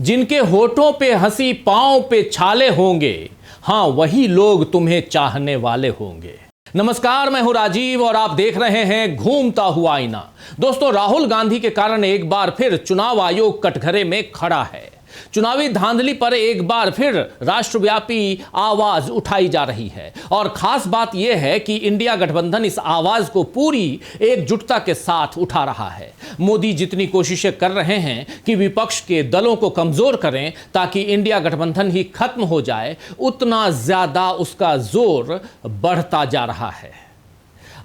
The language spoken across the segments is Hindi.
जिनके होठों पे हंसी पांव पे छाले होंगे, हाँ वही लोग तुम्हें चाहने वाले होंगे। नमस्कार, मैं हूं राजीव और आप देख रहे हैं घूमता हुआ आईना। दोस्तों, राहुल गांधी के कारण एक बार फिर चुनाव आयोग कटघरे में खड़ा है। चुनावी धांधली पर एक बार फिर राष्ट्रव्यापी आवाज उठाई जा रही है और खास बात यह है कि इंडिया गठबंधन इस आवाज को पूरी एकजुटता के साथ उठा रहा है। मोदी जितनी कोशिशें कर रहे हैं कि विपक्ष के दलों को कमजोर करें ताकि इंडिया गठबंधन ही खत्म हो जाए, उतना ज्यादा उसका जोर बढ़ता जा रहा है।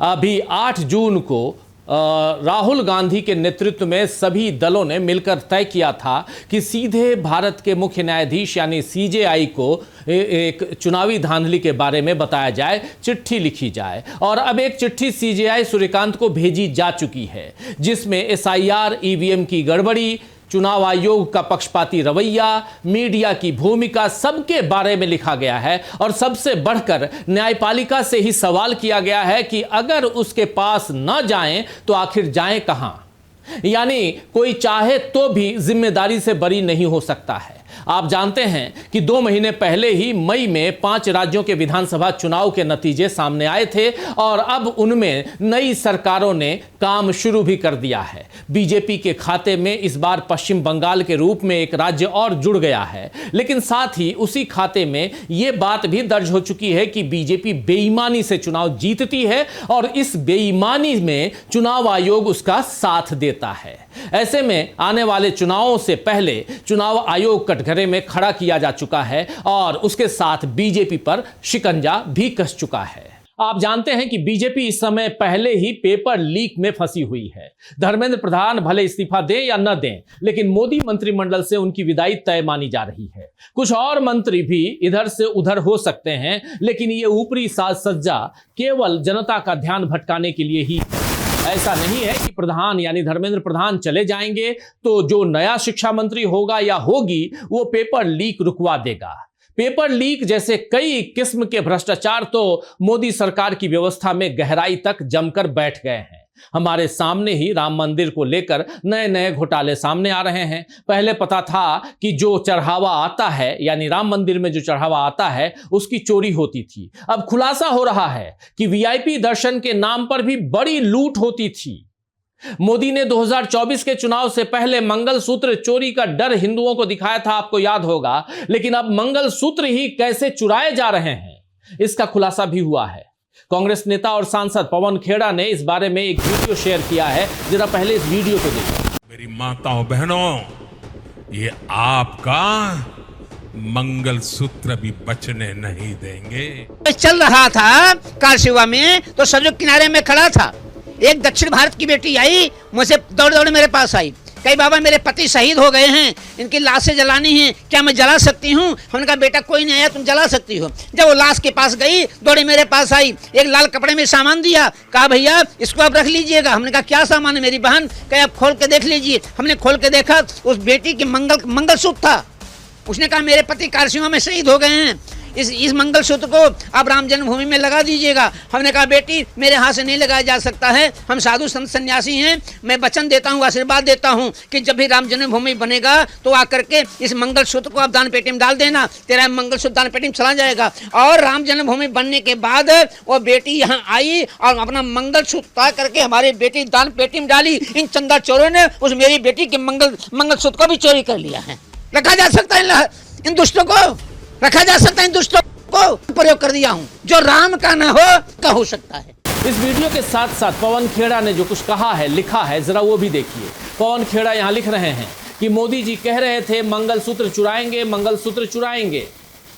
अभी 8 जून को राहुल गांधी के नेतृत्व में सभी दलों ने मिलकर तय किया था कि सीधे भारत के मुख्य न्यायाधीश यानी सीजेआई को एक चुनावी धांधली के बारे में बताया जाए, चिट्ठी लिखी जाए। और अब एक चिट्ठी सीजेआई सूर्यकांत को भेजी जा चुकी है, जिसमें एसआईआर, ईवीएम की गड़बड़ी, चुनाव आयोग का पक्षपाती रवैया, मीडिया की भूमिका, सबके बारे में लिखा गया है। और सबसे बढ़कर न्यायपालिका से ही सवाल किया गया है कि अगर उसके पास न जाएं तो आखिर जाएं कहां। यानी कोई चाहे तो भी जिम्मेदारी से बरी नहीं हो सकता है। आप जानते हैं कि 2 महीने पहले ही मई में 5 राज्यों के विधानसभा चुनाव के नतीजे सामने आए थे और अब उनमें नई सरकारों ने काम शुरू भी कर दिया है। बीजेपी के खाते में इस बार पश्चिम बंगाल के रूप में एक राज्य और जुड़ गया है, लेकिन साथ ही उसी खाते में यह बात भी दर्ज हो चुकी है कि बीजेपी बेईमानी से चुनाव जीतती है और इस बेईमानी में चुनाव आयोग उसका साथ देता है। ऐसे में आने वाले चुनावों से पहले चुनाव आयोग कटघरे में खड़ा किया जा चुका है और उसके साथ बीजेपी पर शिकंजा भी कस चुका है। आप जानते हैं कि बीजेपी इस समय पहले ही पेपर लीक में फंसी हुई है। धर्मेंद्र प्रधान भले इस्तीफा दें या न दें, लेकिन मोदी मंत्रिमंडल से उनकी विदाई तय मानी जा रही है। कुछ और मंत्री भी इधर से उधर हो सकते हैं, लेकिन ये ऊपरी साज सज्जा केवल जनता का ध्यान भटकाने के लिए ही। ऐसा नहीं है कि प्रधान यानी धर्मेंद्र प्रधान चले जाएंगे तो जो नया शिक्षा मंत्री होगा या होगी वो पेपर लीक रुकवा देगा। पेपर लीक जैसे कई किस्म के भ्रष्टाचार तो मोदी सरकार की व्यवस्था में गहराई तक जमकर बैठ गए हैं। हमारे सामने ही राम मंदिर को लेकर नए नए घोटाले सामने आ रहे हैं। पहले पता था कि जो चढ़ावा आता है यानी राम मंदिर में जो चढ़ावा आता है उसकी चोरी होती थी। अब खुलासा हो रहा है कि वीआईपी दर्शन के नाम पर भी बड़ी लूट होती थी। मोदी ने 2024 के चुनाव से पहले मंगलसूत्र चोरी का डर हिंदुओं को दिखाया था, आपको याद होगा, लेकिन अब मंगलसूत्र ही कैसे चुराए जा रहे हैं इसका खुलासा भी हुआ है। कांग्रेस नेता और सांसद पवन खेड़ा ने इस बारे में एक वीडियो शेयर किया है, जरा पहले इस वीडियो को देखिए। मेरी माताओं बहनों, ये आपका मंगलसूत्र भी बचने नहीं देंगे। चल रहा था कार सेवा में तो सड़क किनारे में खड़ा था, एक दक्षिण भारत की बेटी आई, मुझसे दौड़ दौड़ मेरे पास आई, कही बाबा मेरे पति शहीद हो गए हैं, इनकी लाशें जलानी है, क्या मैं जला सकती हूँ? हमने कहा बेटा कोई नहीं आया, तुम जला सकती हो। जब वो लाश के पास गई, दौड़ी मेरे पास आई, एक लाल कपड़े में सामान दिया, कहा भैया इसको आप रख लीजिएगा। हमने कहा क्या सामान है मेरी बहन? कहे आप खोल के देख लीजिए। हमने खोल के देखा, उस बेटी की मंगलसूत्र था। उसने कहा मेरे पति कारसेवा में शहीद हो गए हैं, इस मंगलसूत्र को आप राम जन्मभूमि में लगा दीजिएगा। हमने कहा बेटी मेरे हाथ से नहीं लगाया जा सकता है, हम साधु संत सन्यासी हैं, मैं वचन देता हूँ, आशीर्वाद देता हूँ कि जब भी राम जन्मभूमि बनेगा तो आकर के इस मंगलसूत्र को आप दान पेटी में डाल देना, तेरा मंगलसूत्र दान पेटी में चला जाएगा। और राम जन्मभूमि बनने के बाद वो बेटी यहाँ आई और अपना मंगलसूत्र उतार करके हमारी बेटी दान पेटी में डाली। इन चंदा चोरों ने उस मेरी बेटी के मंगलसूत्र को भी चोरी कर लिया है। रखा जा सकता है इन दुष्टों को, रखा जा सकता है इन दुष्टों को, प्रयोग कर दिया हूं। जो राम का न हो का हो सकता है। इस वीडियो के साथ साथ पवन खेड़ा ने जो कुछ कहा है, लिखा है, जरा वो भी देखिए। पवन खेड़ा यहां लिख रहे हैं कि मोदी जी कह रहे थे मंगलसूत्र चुराएंगे, मंगलसूत्र चुराएंगे,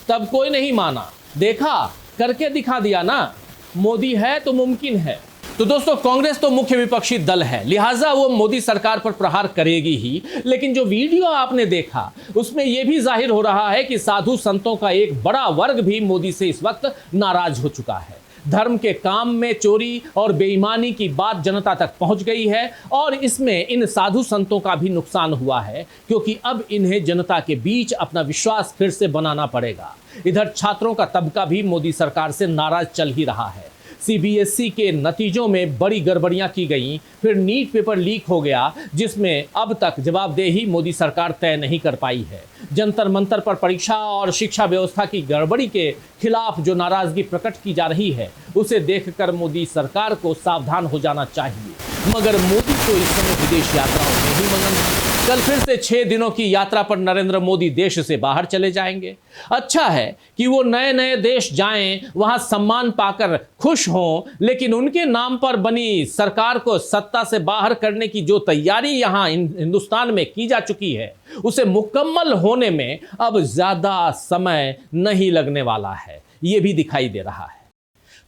तब कोई नहीं माना, देखा करके दिखा दिया ना, मोदी है तो मुमकिन है। तो दोस्तों, कांग्रेस तो मुख्य विपक्षी दल है, लिहाजा वो मोदी सरकार पर प्रहार करेगी ही। लेकिन जो वीडियो आपने देखा उसमें यह भी जाहिर हो रहा है कि साधु संतों का एक बड़ा वर्ग भी मोदी से इस वक्त नाराज हो चुका है। धर्म के काम में चोरी और बेईमानी की बात जनता तक पहुंच गई है और इसमें इन साधु संतों का भी नुकसान हुआ है, क्योंकि अब इन्हें जनता के बीच अपना विश्वास फिर से बनाना पड़ेगा। इधर छात्रों का तबका भी मोदी सरकार से नाराज चल ही रहा है। सीबीएसई के नतीजों में बड़ी गड़बड़ियां की गई, फिर नीट पेपर लीक हो गया जिसमें अब तक जवाबदेही मोदी सरकार तय नहीं कर पाई है। जंतर मंतर पर परीक्षा और शिक्षा व्यवस्था की गड़बड़ी के खिलाफ जो नाराजगी प्रकट की जा रही है उसे देखकर मोदी सरकार को सावधान हो जाना चाहिए। मगर मोदी को इस समय विदेश यात्राओं में ही मगन है। कल फिर से 6 दिनों की यात्रा पर नरेंद्र मोदी देश से बाहर चले जाएंगे। अच्छा है कि वो नए नए देश जाएं, वहां सम्मान पाकर खुश हों, लेकिन उनके नाम पर बनी सरकार को सत्ता से बाहर करने की जो तैयारी यहां हिंदुस्तान में की जा चुकी है उसे मुकम्मल होने में अब ज्यादा समय नहीं लगने वाला है, ये भी दिखाई दे रहा है।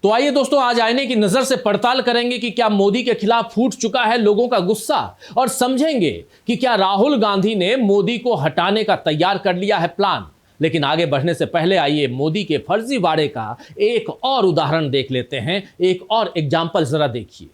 तो आइए दोस्तों, आज आईने की नजर से पड़ताल करेंगे कि क्या मोदी के खिलाफ फूट चुका है लोगों का गुस्सा, और समझेंगे कि क्या राहुल गांधी ने मोदी को हटाने का तैयार कर लिया है प्लान। लेकिन आगे बढ़ने से पहले आइए मोदी के फर्जीवाड़े का एक और उदाहरण देख लेते हैं, एक और एग्जाम्पल जरा देखिए।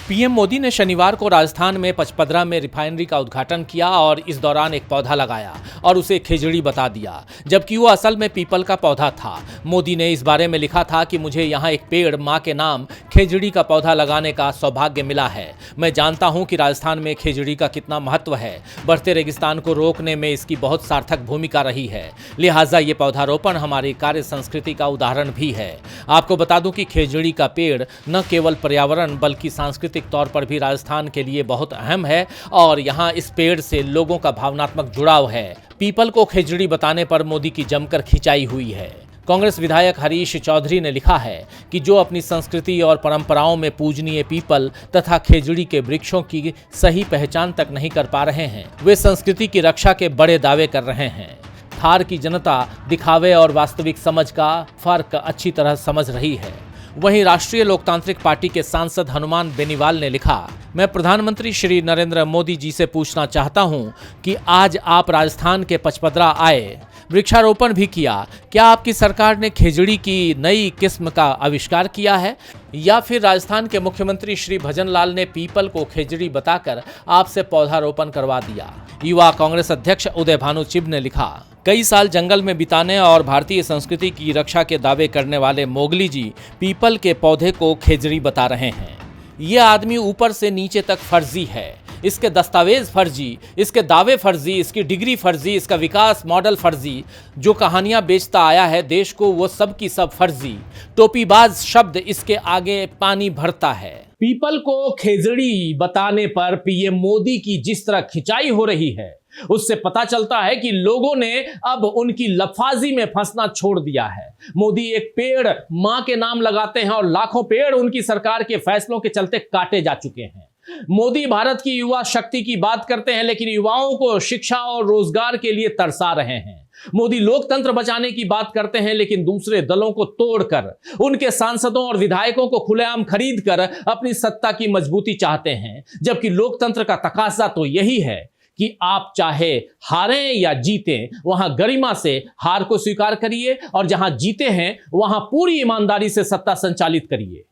पीएम मोदी ने शनिवार को राजस्थान में पचपदरा में रिफाइनरी का उद्घाटन किया और इस दौरान एक पौधा लगाया और उसे खेजड़ी बता दिया, जबकि वो असल में पीपल का पौधा था। मोदी ने इस बारे में लिखा था कि मुझे यहाँ एक पेड़ माँ के नाम खेजड़ी का पौधा लगाने का सौभाग्य मिला है। मैं जानता हूँ कि राजस्थान में खेजड़ी का कितना महत्व है। बढ़ते रेगिस्तान को रोकने में इसकी बहुत सार्थक भूमिका रही है, लिहाजा ये पौधारोपण हमारी कार्य संस्कृति का उदाहरण भी है। आपको बता दूं कि खेजड़ी का पेड़ न केवल पर्यावरण बल्कि सांस्कृतिक तौर पर भी राजस्थान के लिए बहुत अहम है और यहाँ इस पेड़ से लोगों का भावनात्मक जुड़ाव है। पीपल को खेजड़ी बताने पर मोदी की जमकर खिंचाई हुई है। कांग्रेस विधायक हरीश चौधरी ने लिखा है कि जो अपनी संस्कृति और परंपराओं में पूजनीय पीपल तथा खेजड़ी के वृक्षों की सही पहचान तक नहीं कर पा रहे हैं, वे संस्कृति की रक्षा के बड़े दावे कर रहे हैं। थार की जनता दिखावे और वास्तविक समझ का फर्क अच्छी तरह समझ रही है। वहीं राष्ट्रीय लोकतांत्रिक पार्टी के सांसद हनुमान बेनीवाल ने लिखा, मैं प्रधानमंत्री श्री नरेंद्र मोदी जी से पूछना चाहता हूं कि आज आप राजस्थान के पचपदरा आए, वृक्षारोपण भी किया, क्या आपकी सरकार ने खेजड़ी की नई किस्म का आविष्कार किया है या फिर राजस्थान के मुख्यमंत्री श्री भजनलाल ने पीपल को खेजड़ी बताकर आपसे पौधारोपण करवा दिया। युवा कांग्रेस अध्यक्ष उदय भानु चिब ने लिखा, कई साल जंगल में बिताने और भारतीय संस्कृति की रक्षा के दावे करने वाले मोगली जी पीपल के पौधे को खेजड़ी बता रहे हैं। ये आदमी ऊपर से नीचे तक फर्जी है। इसके दस्तावेज फर्जी, इसके दावे फर्जी, इसकी डिग्री फर्जी, इसका विकास मॉडल फर्जी, जो कहानियां बेचता आया है देश को वो सब की सब फर्जी। टोपीबाज शब्द इसके आगे पानी भरता है। पीपल को खेजड़ी बताने पर पीएम मोदी की जिस तरह खिंचाई हो रही है उससे पता चलता है कि लोगों ने अब उनकी लफाजी में फंसना छोड़ दिया है। मोदी एक पेड़ मां के नाम लगाते हैं और लाखों पेड़ उनकी सरकार के फैसलों के चलते काटे जा चुके हैं। मोदी भारत की युवा शक्ति की बात करते हैं लेकिन युवाओं को शिक्षा और रोजगार के लिए तरसा रहे हैं। मोदी लोकतंत्र बचाने की बात करते हैं लेकिन दूसरे दलों को तोड़कर उनके सांसदों और विधायकों को खुलेआम खरीद कर अपनी सत्ता की मजबूती चाहते हैं, जबकि लोकतंत्र का तकाजा तो यही है कि आप चाहे हारें या जीतें, वहां गरिमा से हार को स्वीकार करिए और जहां जीते हैं वहां पूरी ईमानदारी से सत्ता संचालित करिए।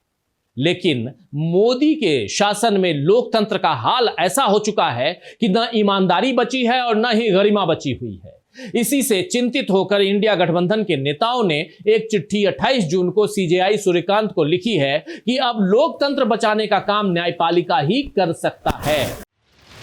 लेकिन मोदी के शासन में लोकतंत्र का हाल ऐसा हो चुका है कि न ईमानदारी बची है और न ही गरिमा बची हुई है। इसी से चिंतित होकर इंडिया गठबंधन के नेताओं ने एक चिट्ठी 28 जून को सीजेआई सूर्यकांत को लिखी है कि अब लोकतंत्र बचाने का काम न्यायपालिका ही कर सकता है।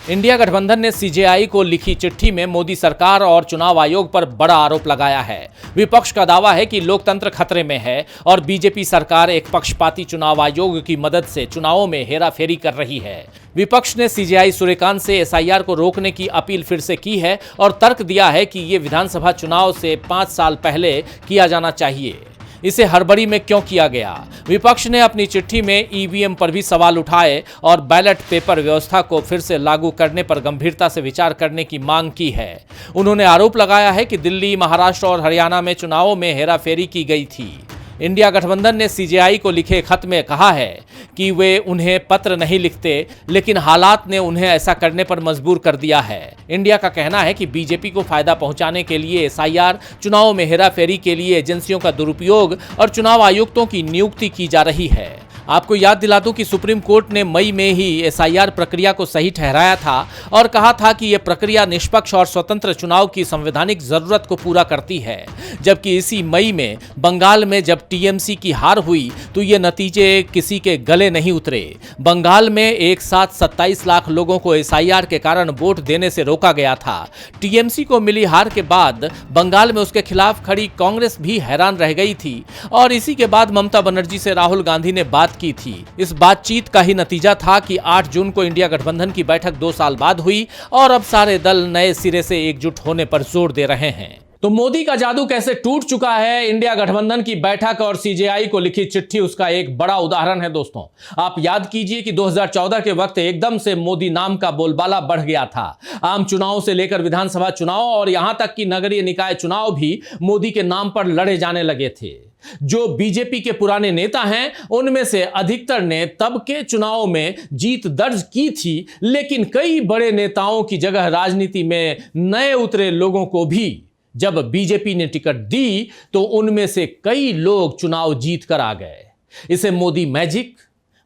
इंडिया गठबंधन ने सीजेआई को लिखी चिट्ठी में मोदी सरकार और चुनाव आयोग पर बड़ा आरोप लगाया है। विपक्ष का दावा है कि लोकतंत्र खतरे में है और बीजेपी सरकार एक पक्षपाती चुनाव आयोग की मदद से चुनावों में हेराफेरी कर रही है। विपक्ष ने सीजेआई सूर्यकांत से एसआईआर को रोकने की अपील फिर से की है और तर्क दिया है कि ये विधानसभा चुनाव से 5 साल पहले किया जाना चाहिए, इसे हड़बड़ी में क्यों किया गया। विपक्ष ने अपनी चिट्ठी में ईवीएम पर भी सवाल उठाए और बैलेट पेपर व्यवस्था को फिर से लागू करने पर गंभीरता से विचार करने की मांग की है। उन्होंने आरोप लगाया है कि दिल्ली, महाराष्ट्र और हरियाणा में चुनावों में हेराफेरी की गई थी। इंडिया गठबंधन ने सीजेआई को लिखे खत में कहा है कि वे उन्हें पत्र नहीं लिखते, लेकिन हालात ने उन्हें ऐसा करने पर मजबूर कर दिया है। इंडिया का कहना है कि बीजेपी को फायदा पहुंचाने के लिए एसआईआर, चुनावों में हेराफेरी के लिए एजेंसियों का दुरुपयोग और चुनाव आयुक्तों की नियुक्ति की जा रही है। आपको याद दिला दूं कि सुप्रीम कोर्ट ने मई में ही एसआईआर प्रक्रिया को सही ठहराया था और कहा था कि यह प्रक्रिया निष्पक्ष और स्वतंत्र चुनाव की संवैधानिक जरूरत को पूरा करती है। जबकि इसी मई में बंगाल में जब टीएमसी की हार हुई तो ये नतीजे किसी के गले नहीं उतरे। बंगाल में एक साथ 27 लाख लोगों को एसआईआर के कारण वोट देने से रोका गया था। टीएमसी को मिली हार के बाद बंगाल में उसके खिलाफ खड़ी कांग्रेस भी हैरान रह गई थी और इसी के बाद ममता बनर्जी से राहुल गांधी ने बात की थी। इस बातचीत का ही नतीजा था कि 8 जून को इंडिया गठबंधन की बैठक 2 साल बाद हुई और अब सारे दल नए सिरे से एकजुट होने पर जोर दे रहे हैं। तो मोदी का जादू कैसे टूट चुका है, इंडिया गठबंधन की बैठक और सीजेआई को लिखी चिट्ठी उसका एक बड़ा उदाहरण है। दोस्तों, आप याद कीजिए कि 2014 के वक्त एकदम से मोदी नाम का बोलबाला बढ़ गया था। आम चुनाव से लेकर विधानसभा चुनाव और यहां तक कि नगरीय निकाय चुनाव भी मोदी के नाम पर लड़े जाने लगे थे। जो बीजेपी के पुराने नेता हैं उनमें से अधिकतर ने तब के चुनाव में जीत दर्ज की थी, लेकिन कई बड़े नेताओं की जगह राजनीति में नए उतरे लोगों को भी जब बीजेपी ने टिकट दी तो उनमें से कई लोग चुनाव जीत कर आ गए। इसे मोदी मैजिक,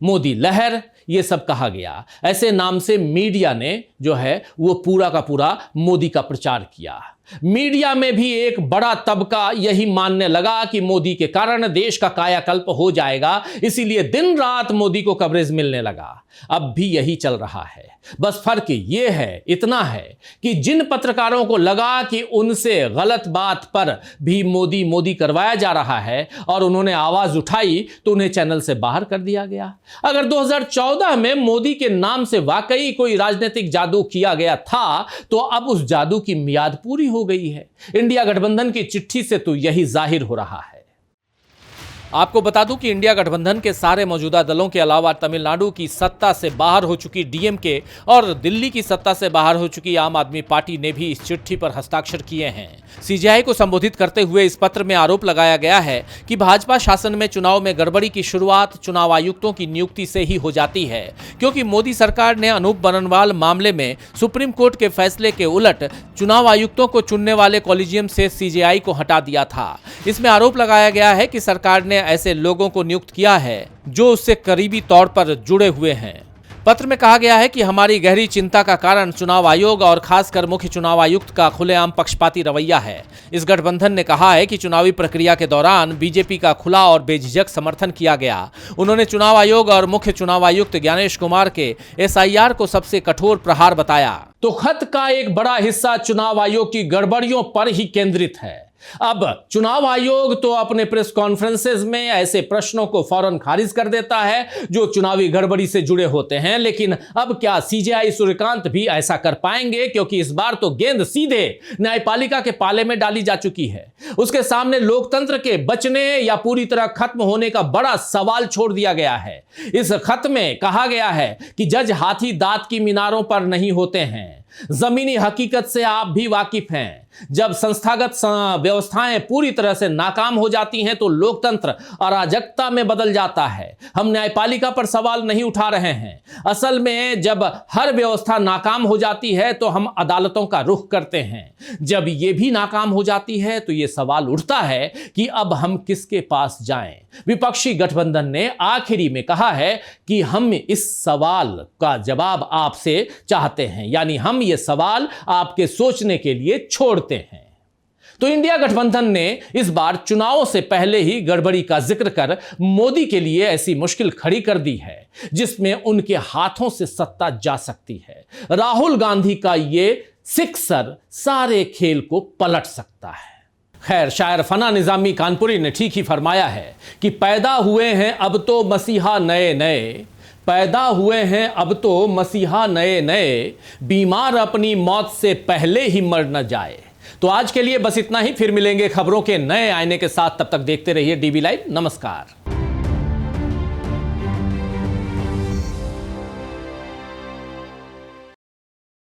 मोदी लहर ये सब कहा गया। ऐसे नाम से मीडिया ने जो है वो पूरा का पूरा मोदी का प्रचार किया। मीडिया में भी एक बड़ा तबका यही मानने लगा कि मोदी के कारण देश का कायाकल्प हो जाएगा, इसीलिए दिन रात मोदी को कवरेज मिलने लगा। अब भी यही चल रहा है। बस फर्क ये है, इतना है कि जिन पत्रकारों को लगा कि उनसे गलत बात पर भी मोदी मोदी करवाया जा रहा है और उन्होंने आवाज उठाई तो उन्हें चैनल से बाहर कर दिया गया। अगर 2014 में मोदी के नाम से वाकई कोई राजनीतिक जादू किया गया था तो अब उस जादू की मियाद पूरी हो गई है। इंडिया गठबंधन की चिट्ठी से तो यही जाहिर हो रहा है। आपको बता दूं कि इंडिया गठबंधन के सारे मौजूदा दलों के अलावा तमिलनाडु की सत्ता से बाहर हो चुकी डीएमके और दिल्ली की सत्ता से बाहर हो चुकी आम आदमी पार्टी ने भी इस चिट्ठी पर हस्ताक्षर किए हैं। सीजेआई को संबोधित करते हुए इस पत्र में आरोप लगाया गया है कि भाजपा शासन में चुनाव में गड़बड़ी की शुरुआत चुनाव आयुक्तों की नियुक्ति से ही हो जाती है, क्योंकि मोदी सरकार ने अनूप बननवाल मामले में सुप्रीम कोर्ट के फैसले के उलट चुनाव आयुक्तों को चुनने वाले कॉलेजियम से सीजेआई को हटा दिया था। इसमें आरोप लगाया गया है कि सरकार ने ऐसे लोगों को नियुक्त किया है जो उससे करीबी तौर पर जुड़े हुए हैं। पत्र में कहा गया है कि हमारी गहरी चिंता का कारण चुनाव आयोग और खासकर मुख्य चुनाव आयुक्त का खुलेआम पक्षपाती रवैया है। इस गठबंधन ने कहा है कि चुनावी प्रक्रिया के दौरान बीजेपी का खुला और बेझिझक समर्थन किया गया। उन्होंने चुनाव आयोग और मुख्य चुनाव आयुक्त ज्ञानेश कुमार के एसआईआर को सबसे कठोर प्रहार बताया। तो खत का एक बड़ा हिस्सा चुनाव आयोग की गड़बड़ियों पर ही केंद्रित है। अब चुनाव आयोग तो अपने प्रेस कॉन्फ्रेंसेस में ऐसे प्रश्नों को फौरन खारिज कर देता है जो चुनावी गड़बड़ी से जुड़े होते हैं, लेकिन अब क्या सीजेआई सूर्यकांत भी ऐसा कर पाएंगे? क्योंकि इस बार तो गेंद सीधे न्यायपालिका के पाले में डाली जा चुकी है। उसके सामने लोकतंत्र के बचने या पूरी तरह खत्म होने का बड़ा सवाल छोड़ दिया गया है। इस खत में कहा गया है कि जज हाथी दांत की मीनारों पर नहीं होते हैं। जमीनी हकीकत से आप भी वाकिफ हैं। जब संस्थागत व्यवस्थाएं पूरी तरह से नाकाम हो जाती हैं तो लोकतंत्र अराजकता में बदल जाता है। हम न्यायपालिका पर सवाल नहीं उठा रहे हैं। असल में जब हर व्यवस्था नाकाम हो जाती है तो हम अदालतों का रुख करते हैं। जब ये भी नाकाम हो जाती है तो ये सवाल उठता है कि अब हम किसके पास जाएं। विपक्षी गठबंधन ने आखिरी में कहा है कि हम इस सवाल का जवाब आपसे चाहते हैं, यानी हम ये सवाल आपके सोचने के लिए छोड़ते हैं। तो इंडिया गठबंधन ने इस बार चुनावों से पहले ही गड़बड़ी का जिक्र कर मोदी के लिए ऐसी मुश्किल खड़ी कर दी है जिसमें उनके हाथों से सत्ता जा सकती है। राहुल गांधी का ये सिक्सर सारे खेल को पलट सकता है। खैर, शायर फना निजामी कानपुरी ने ठीक ही फरमाया है कि पैदा हुए हैं अब तो मसीहा नए नए, पैदा हुए हैं अब तो मसीहा नए नए, बीमार अपनी मौत से पहले ही मर न जाए। तो आज के लिए बस इतना ही। फिर मिलेंगे खबरों के नए आईने के साथ। तब तक देखते रहिए डीवी लाइव। नमस्कार।